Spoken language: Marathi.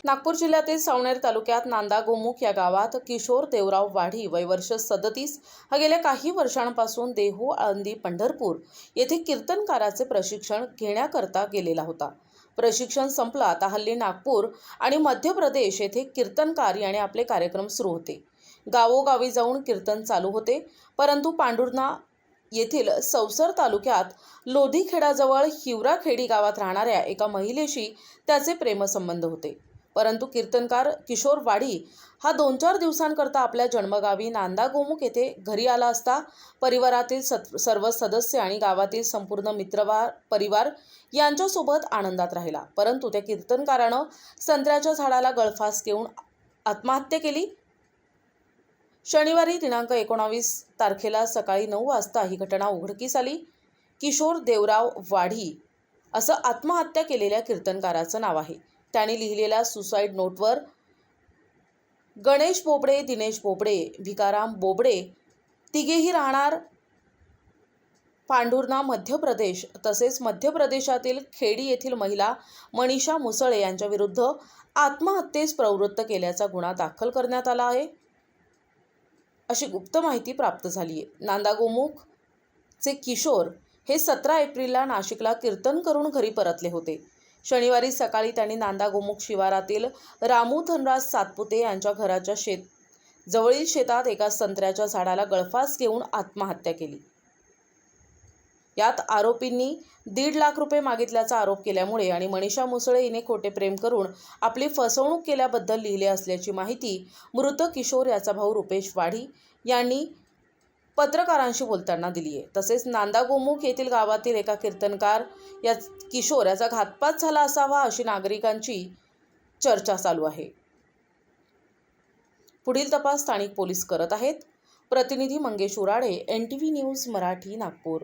नागपूर जिल्ह्यातील सावनेर तालुक्यात नांदागोमुख या गावात किशोर देवराव वाढी वय वर्ष 37 हा गेल्या काही वर्षांपासून देहू, आळंदी, पंढरपूर येथे कीर्तनकाराचे प्रशिक्षण घेण्याकरता गेलेला होता। प्रशिक्षण संपलं। आता हल्ली नागपूर आणि मध्य प्रदेश येथे कीर्तनकार याने आपले कार्यक्रम सुरू होते। गावोगावी जाऊन कीर्तन चालू होते, परंतु पांढुर्णा येथील सौसर तालुक्यात लोधीखेडाजवळ हिवराखेडी गावात राहणाऱ्या एका महिलेशी त्याचे प्रेमसंबंध होते। परंतु कीर्तनकार किशोर वाढी हा 2-4 दिवसांकरता आपल्या जन्मगावी नांदागोमुख येथे घरी आला असता परिवारातील सर्व सदस्य आणि गावातील संपूर्ण परिवार यांच्यासोबत आनंदात राहिला। परंतु त्या कीर्तनकारानं संत्र्याच्या झाडाला गळफास घेऊन आत्महत्या केली। शनिवारी दिनांक 19 तारखेला सकाळी 9 वाजता ही घटना उघडकीस आली। किशोर देवराव वाढी असं आत्महत्या केलेल्या कीर्तनकाराचं नाव आहे। त्याने लिहिलेल्या सुसाईड नोटवर गणेश बोबडे, दिनेश बोबडे, भिकाराम बोबडे तिघेही राहणार पांढुर्णा मध्य प्रदेश तसेच मध्य प्रदेशातील खेडी येथील महिला मनीषा मुसळे यांच्या विरुद्ध आत्महत्येस प्रवृत्त केल्याचा गुन्हा दाखल करण्यात आला आहे, अशी गुप्त माहिती प्राप्त झाली आहे। नांदागोमुखचे किशोर हे 17 एप्रिलला नाशिकला कीर्तन करून घरी परतले होते। शनिवारी सकाळी त्यांनी नांदागोमुख शिवारातील रामू धनराज सातपुते यांच्या घराच्या जवळील शेतात एका संत्र्याच्या झाडाला गळफास घेऊन आत्महत्या केली। यात आरोपींनी 1.5 लाख रुपये मागितल्याचा आरोप केल्यामुळे आणि मनीषा मुसळे हिने खोटे प्रेम करून आपली फसवणूक केल्याबद्दल लिहिले असल्याची माहिती मृत किशोर याचा भाऊ रुपेश वाढी यांनी पत्रकारांशी बोलताना दिली आहे। तसेच नांदागोमुख येथील गावातील एका कीर्तनकार या किशोर याचा घातपात झाला असावा अशी नागरिकांची चर्चा चालू आहे। पुढील तपास स्थानिक पोलीस करत आहेत। प्रतिनिधी मंगेश उराडे, NTV न्यूज मराठी, नागपूर।